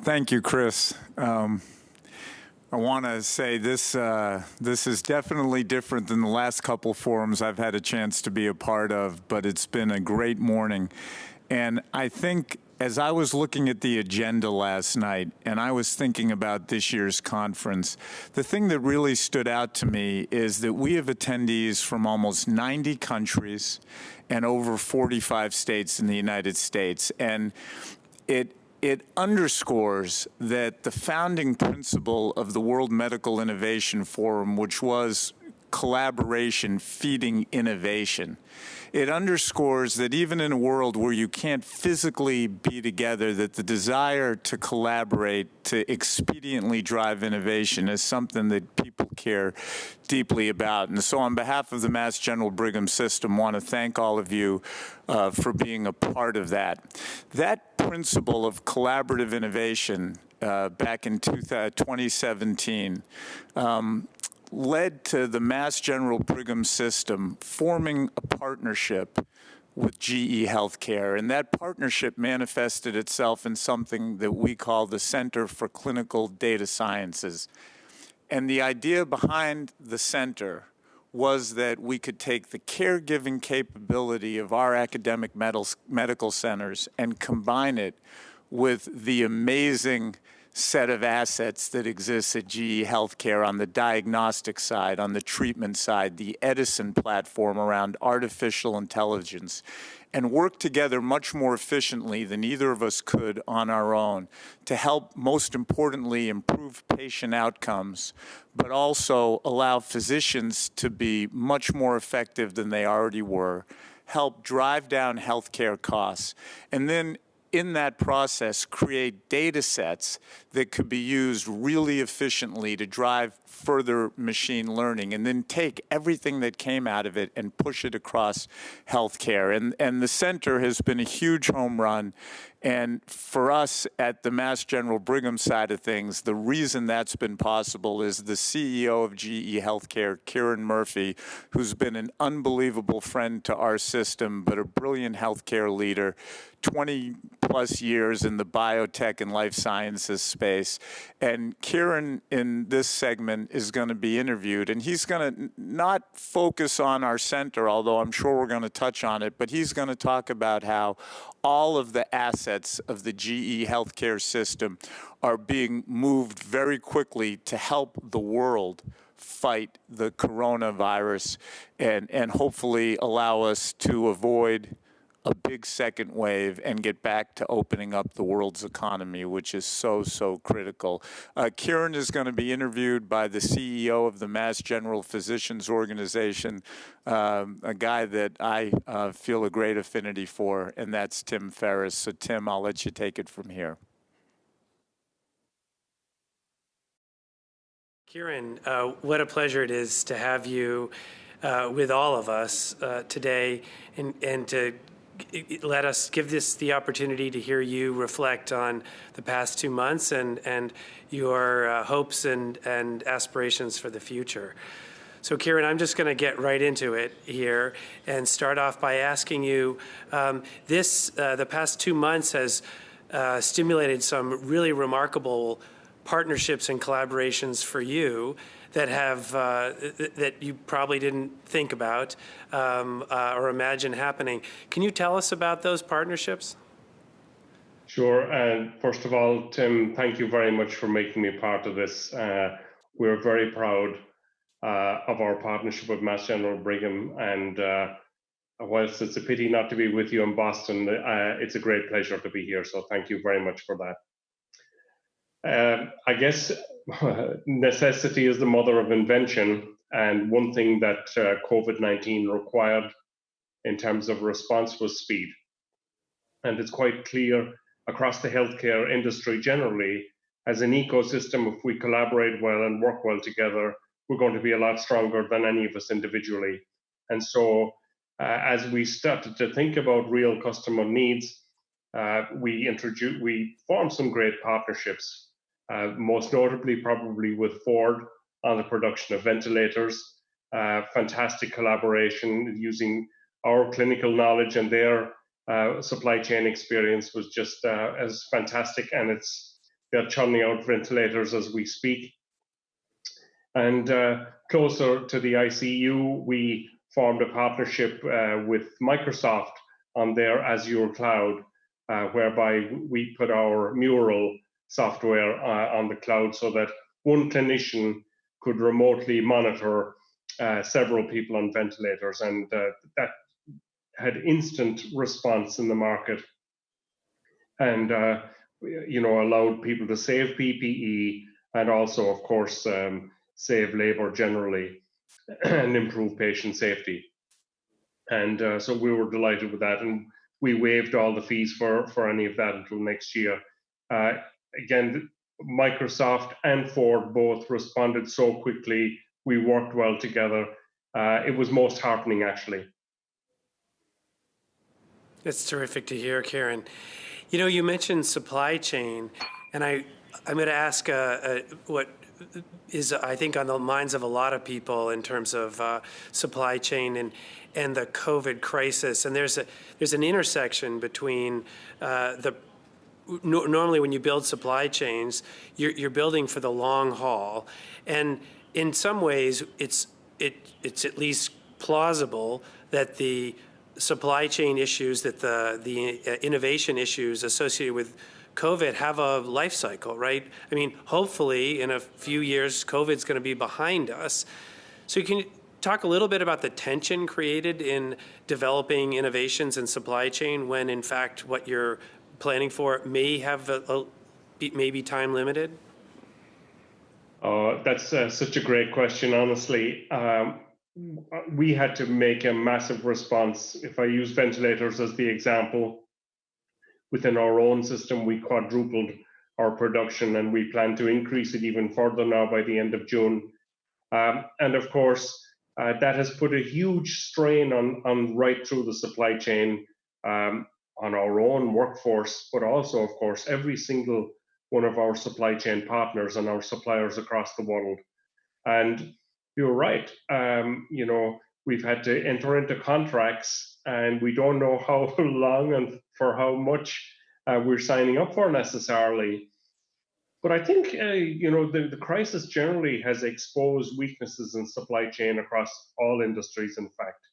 Thank you, Chris. I want to say this is definitely different than the last couple forums I've had a chance to be a part of, but it's been a great morning. And I think as I was looking at the agenda last night and I was thinking about this year's conference, the thing that really stood out to me is that we have attendees from almost 90 countries and over 45 states in the United States. And it underscores that the founding principle of the World Medical Innovation Forum, which was collaboration feeding innovation, it underscores that even in a world where you can't physically be together, that the desire to collaborate, to expediently drive innovation is something that people care deeply about. And so on behalf of the Mass General Brigham system, I want to thank all of you for being a part of that. That principle of collaborative innovation back in 2017 led to the Mass General Brigham system forming a partnership with GE Healthcare. And that partnership manifested itself in something that we call the Center for Clinical Data Sciences. And the idea behind the center was that we could take the caregiving capability of our academic medical centers and combine it with the amazing set of assets that exists at GE Healthcare on the diagnostic side, on the treatment side, the Edison platform around artificial intelligence, and work together much more efficiently than either of us could on our own to help, most importantly, improve patient outcomes, but also allow physicians to be much more effective than they already were, help drive down healthcare costs, and then in that process, create data sets that could be used really efficiently to drive further machine learning, and then take everything that came out of it and push it across healthcare. And the center has been a huge home run. And for us at the Mass General Brigham side of things, the reason that's been possible is the CEO of GE Healthcare, Kieran Murphy, who's been an unbelievable friend to our system, but a brilliant healthcare leader, 20 plus years in the biotech and life sciences space. And Kieran in this segment is going to be interviewed, and he's going to not focus on our center, although I'm sure we're going to touch on it, but he's going to talk about how all of the assets of the GE healthcare system are being moved very quickly to help the world fight the coronavirus and hopefully allow us to avoid a big second wave and get back to opening up the world's economy, which is so, so critical. Kieran is going to be interviewed by the CEO of the Mass General Physicians Organization, a guy that I feel a great affinity for, and that's Tim Ferris. So Tim, I'll let you take it from here. Kieran, what a pleasure it is to have you with all of us today and to let us give this the opportunity to hear you reflect on the past 2 months and your hopes and aspirations for the future. So Kieran, I'm just going to get right into it here and start off by asking you, the past 2 months has stimulated some really remarkable partnerships and collaborations for you that have that you probably didn't think about or imagine happening. Can you tell us about those partnerships? Sure. And first of all, Tim, thank you very much for making me part of this. We're very proud of our partnership with Mass General Brigham, and whilst it's a pity not to be with you in Boston, it's a great pleasure to be here. So thank you very much for that. I guess necessity is the mother of invention, and one thing that COVID-19 required in terms of response was speed. And it's quite clear across the healthcare industry generally, as an ecosystem, if we collaborate well and work well together, we're going to be a lot stronger than any of us individually. And so as we started to think about real customer needs, we formed some great partnerships. Most notably probably with Ford on the production of ventilators, fantastic collaboration using our clinical knowledge, and their supply chain experience was just as fantastic, and it's They're churning out ventilators as we speak. And closer to the ICU, we formed a partnership with Microsoft on their Azure cloud, whereby we put our Mural software on the cloud so that one clinician could remotely monitor several people on ventilators. And that had instant response in the market and allowed people to save PPE and also, of course, save labor generally and improve patient safety. And so we were delighted with that, and we waived all the fees for any of that until next year. Again, Microsoft and Ford both responded so quickly. We worked well together. It was most heartening, actually. That's terrific to hear, Kieran. You know, you mentioned supply chain, and I'm going to ask what is, I think, on the minds of a lot of people in terms of supply chain and the COVID crisis. And there's an intersection between normally when you build supply chains, you're building for the long haul, and in some ways it's at least plausible that the supply chain issues, that the innovation issues associated with COVID have a life cycle, right? I mean, hopefully in a few years, COVID's going to be behind us. So can you talk a little bit about the tension created in developing innovations in supply chain when, in fact, what you're planning for may have maybe time limited? That's such a great question, honestly. We had to make a massive response. If I use ventilators as the example, within our own system, we quadrupled our production, and we plan to increase it even further now by the end of June. And of course, that has put a huge strain on right through the supply chain, on our own workforce, but also, of course, every single one of our supply chain partners and our suppliers across the world. And you're right. We've had to enter into contracts, and we don't know how long and for how much we're signing up for necessarily. But I think the crisis generally has exposed weaknesses in supply chain across all industries, in fact.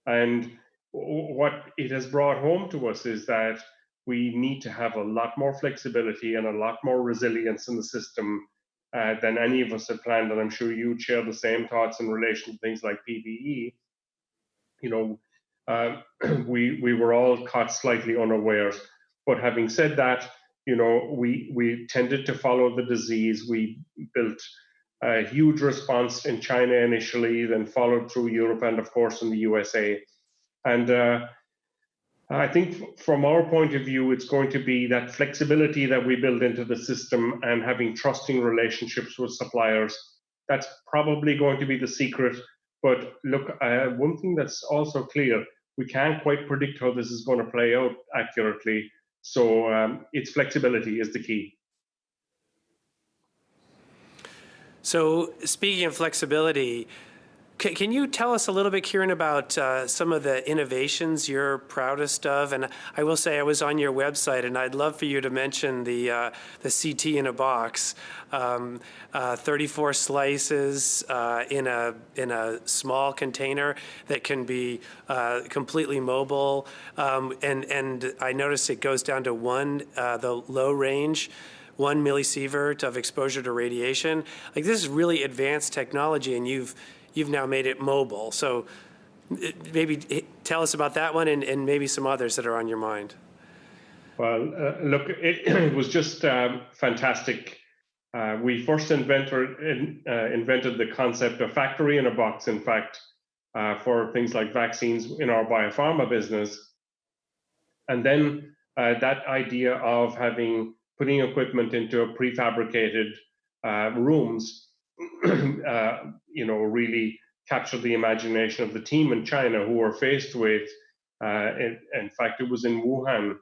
And what it has brought home to us is that we need to have a lot more flexibility and a lot more resilience in the system than any of us had planned. And I'm sure you'd share the same thoughts in relation to things like PPE. We were all caught slightly unawares. But having said that, we tended to follow the disease. We built a huge response in China initially, then followed through Europe and, of course, in the USA. And I think from our point of view, it's going to be that flexibility that we build into the system and having trusting relationships with suppliers. That's probably going to be the secret. But look, one thing that's also clear, we can't quite predict how this is going to play out accurately. So its flexibility is the key. So speaking of flexibility, can you tell us a little bit, Kieran, about some of the innovations you're proudest of? And I will say I was on your website, and I'd love for you to mention the CT in a box, 34 slices in a small container that can be completely mobile. And I noticed it goes down to the low range. 1 millisievert of exposure to radiation. Like, this is really advanced technology, and you've now made it mobile. So maybe tell us about that one and maybe some others that are on your mind. Well, look, it was just fantastic. We first invented the concept of factory in a box, in fact, for things like vaccines in our biopharma business. And then that idea of putting equipment into prefabricated rooms, really captured the imagination of the team in China who were faced with, in fact, it was in Wuhan,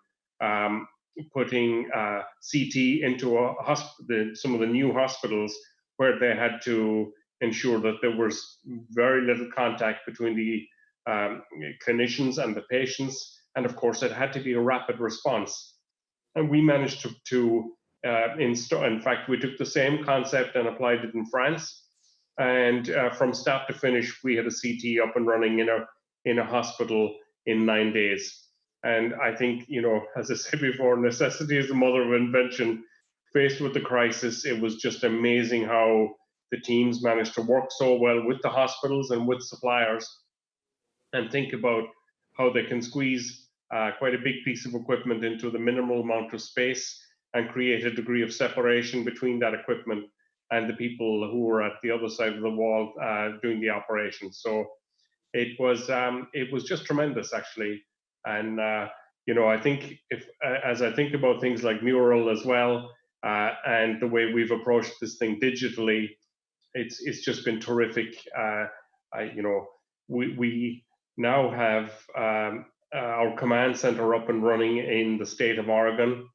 putting CT into some of the new hospitals where they had to ensure that there was very little contact between the clinicians and the patients. And of course, it had to be a rapid response. And we managed to in fact, we took the same concept and applied it in France. And from start to finish, we had a CT up and running in a hospital in 9 days. And I think, as I said before, necessity is the mother of invention. Faced with the crisis, it was just amazing how the teams managed to work so well with the hospitals and with suppliers and think about how they can squeeze quite a big piece of equipment into the minimal amount of space and create a degree of separation between that equipment and the people who were at the other side of the wall doing the operation. So it was just tremendous, actually. And I think as I think about things like Mural as well, and the way we've approached this thing digitally, it's just been terrific. We now have our command center up and running in the state of Oregon.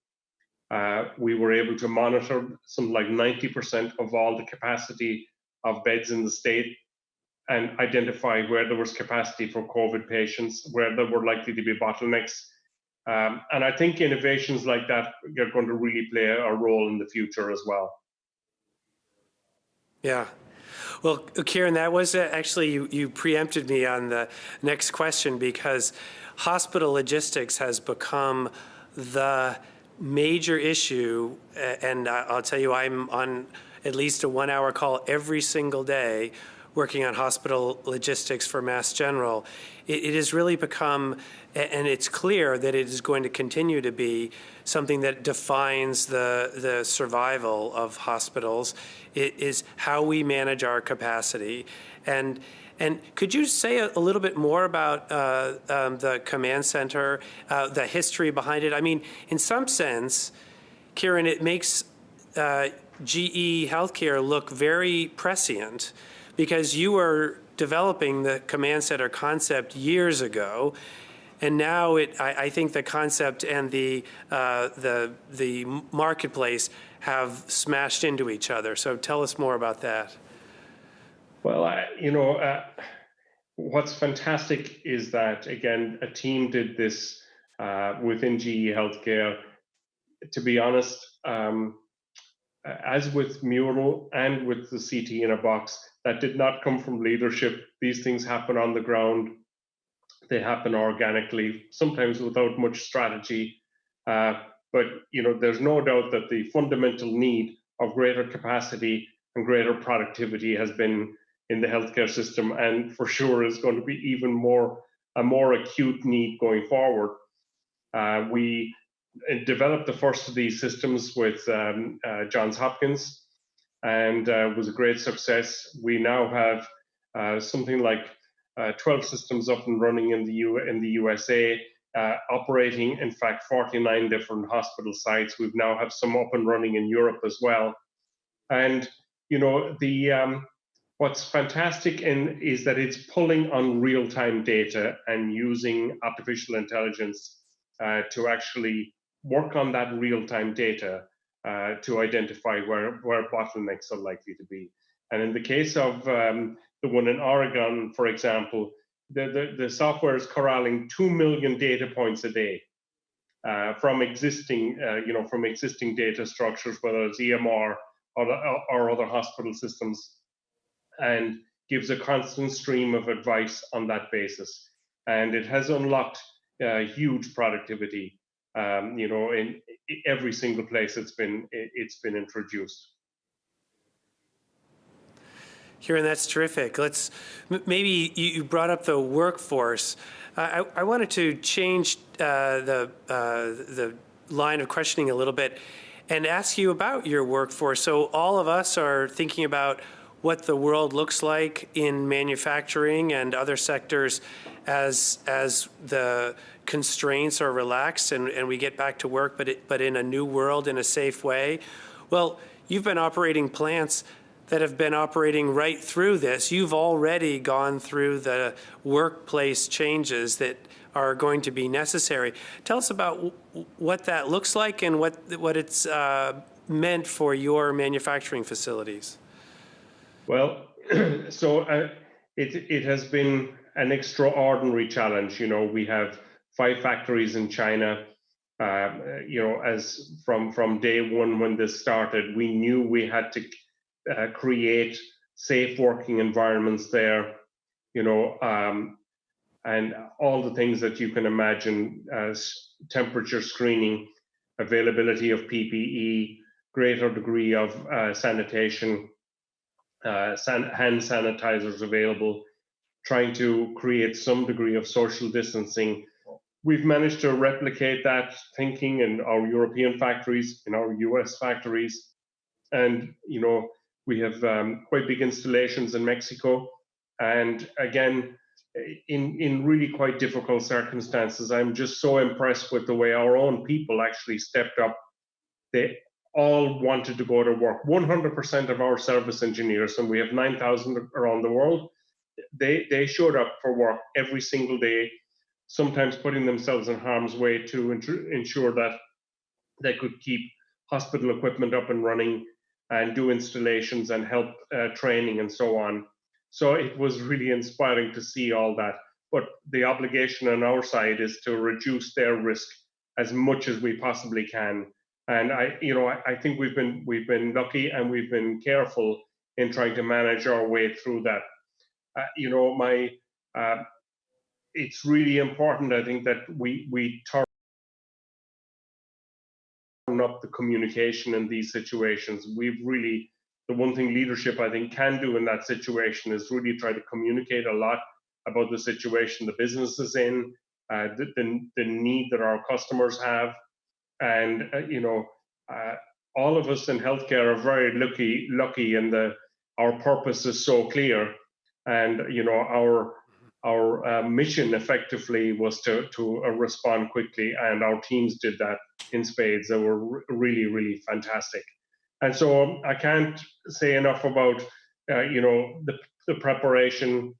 We were able to monitor something like 90% of all the capacity of beds in the state and identify where there was capacity for COVID patients, where there were likely to be bottlenecks. And I think innovations like that are going to really play a role in the future as well. Yeah. Well, Kieran, that was actually, you preempted me on the next question, because hospital logistics has become the major issue. And I'll tell you, I'm on at least a 1-hour call every single day working on hospital logistics for Mass General. It has really become, and it's clear that it is going to continue to be, something that defines the survival of hospitals. It is how we manage our capacity. And could you say a little bit more about the command center, the history behind it? I mean, in some sense, Kieran, it makes GE Healthcare look very prescient, because you were developing the command center concept years ago, and now I think the concept and the marketplace have smashed into each other. So tell us more about that. Well, what's fantastic is that, again, a team did this within GE Healthcare. To be honest, as with Mural and with the CT in a box, that did not come from leadership. These things happen on the ground. They happen organically, sometimes without much strategy. But there's no doubt that the fundamental need of greater capacity and greater productivity has been in the healthcare system, and for sure is going to be even a more acute need going forward. We developed the first of these systems with Johns Hopkins, and was a great success. We now have something like 12 systems up and running in the USA, operating, in fact, 49 different hospital sites. We now have some up and running in Europe as well. And what's fantastic is that it's pulling on real-time data and using artificial intelligence to actually work on that real-time data to identify where bottlenecks are likely to be. And in the case of the one in Oregon, for example, the software is corralling 2 million data points a day from existing data structures, whether it's EMR or other hospital systems, and gives a constant stream of advice on that basis. And it has unlocked huge productivity, in every single place it's been introduced. Kieran, that's terrific. Maybe you brought up the workforce. I wanted to change the line of questioning a little bit and ask you about your workforce. So all of us are thinking about what the world looks like in manufacturing and other sectors as the constraints are relaxed and we get back to work, but in a new world, in a safe way. Well, you've been operating plants that have been operating right through this. You've already gone through the workplace changes that are going to be necessary. Tell us about what that looks like and what it's meant for your manufacturing facilities. Well, so it has been an extraordinary challenge. We have 5 factories in China. as from day one when this started, we knew we had to create safe working environments there, and all the things that you can imagine as temperature screening, availability of PPE, greater degree of sanitation, hand sanitizers available, trying to create some degree of social distancing. We've managed to replicate that thinking in our European factories, in our US factories, and we have quite big installations in Mexico. And again, in really quite difficult circumstances, I'm just so impressed with the way our own people actually stepped up. They all wanted to go to work. 100% of our service engineers, and we have 9,000 around the world, they showed up for work every single day, sometimes putting themselves in harm's way to ensure that they could keep hospital equipment up and running and do installations and help training and so on. So it was really inspiring to see all that. But the obligation on our side is to reduce their risk as much as we possibly can. And I think we've been lucky and we've been careful in trying to manage our way through that. It's really important, I think, that we turn up the communication in these situations. The one thing leadership, I think, can do in that situation is really try to communicate a lot about the situation the business is in, the need that our customers have. And, all of us in healthcare are very lucky in our purpose is so clear. And, our mission effectively was to respond quickly, and our teams did that in spades. They were really, really fantastic. And so I can't say enough about, the preparation,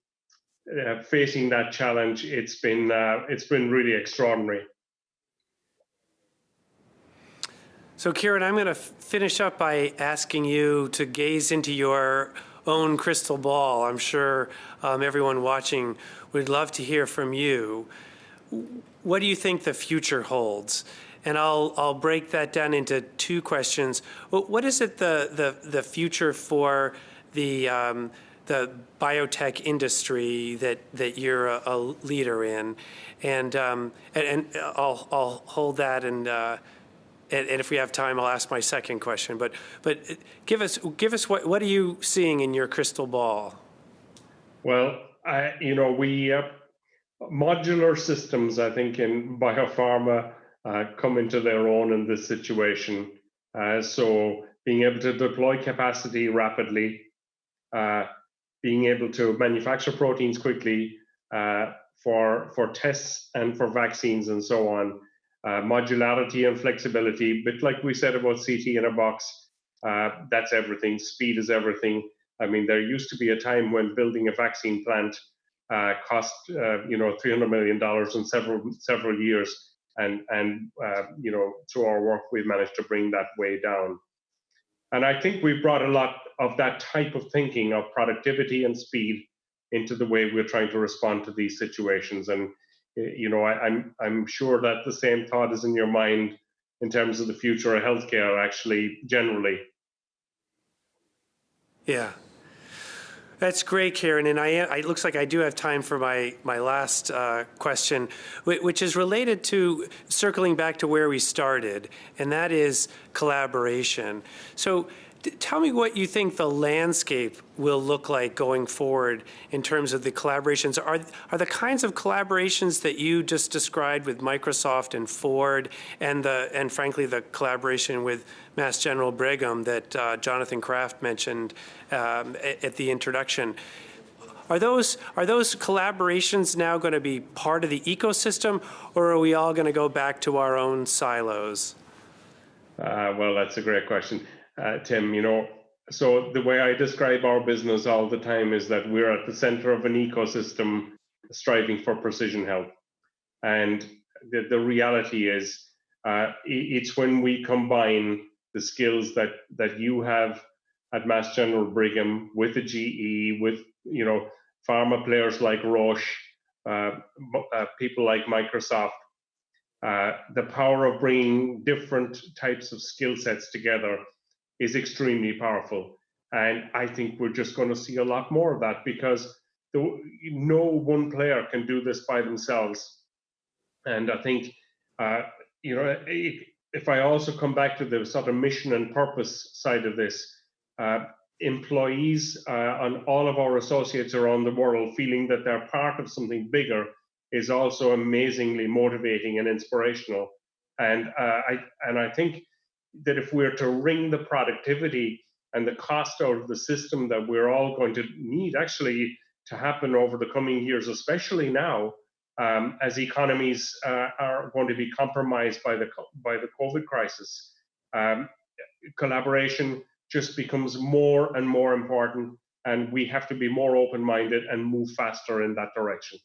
facing that challenge. It's been really extraordinary. So, Kieran, I'm going to finish up by asking you to gaze into your own crystal ball. I'm sure everyone watching would love to hear from you. What do you think the future holds? And I'll break that down into two questions. What is it the future for the biotech industry that you're a leader in? And I'll hold that and if we have time, I'll ask my second question. But give us what are you seeing in your crystal ball? Well, modular systems, I think, in biopharma come into their own in this situation. So being able to deploy capacity rapidly, being able to manufacture proteins quickly for tests and for vaccines and so on. Modularity and flexibility, but like we said about CT in a box, that's everything. Speed is everything. I mean, there used to be a time when building a vaccine plant cost $300 million in several years, and through our work we've managed to bring that way down. And I think we've brought a lot of that type of thinking of productivity and speed into the way we're trying to respond to these situations. And I'm sure that the same thought is in your mind in terms of the future of healthcare, actually, generally. Yeah, that's great, Kieran. And it looks like I do have time for my last question, which is related to circling back to where we started, and that is collaboration. So tell me what you think the landscape will look like going forward in terms of the collaborations. Are the kinds of collaborations that you just described with Microsoft and Ford, and frankly the collaboration with Mass General Brigham that Jonathan Kraft mentioned at the introduction, are those collaborations now going to be part of the ecosystem, or are we all going to go back to our own silos? Well, that's a great question. Tim, so the way I describe our business all the time is that we're at the center of an ecosystem striving for precision health. And the reality is, it's when we combine the skills that you have at Mass General Brigham with the GE, with pharma players like Roche, people like Microsoft, the power of bringing different types of skill sets together is extremely powerful. And I think we're just going to see a lot more of that, because no one player can do this by themselves. And I think, if I also come back to the sort of mission and purpose side of this, employees and all of our associates around the world feeling that they're part of something bigger is also amazingly motivating and inspirational. And I think that if we're to wring the productivity and the cost out of the system that we're all going to need actually to happen over the coming years, especially now, as economies are going to be compromised by the COVID crisis, collaboration just becomes more and more important, and we have to be more open-minded and move faster in that direction.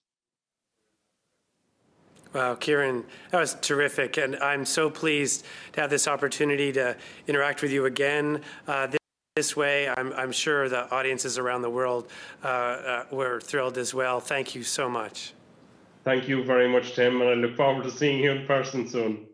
Wow, Kieran, that was terrific, and I'm so pleased to have this opportunity to interact with you again this way. I'm sure the audiences around the world were thrilled as well. Thank you so much. Thank you very much, Tim, and I look forward to seeing you in person soon.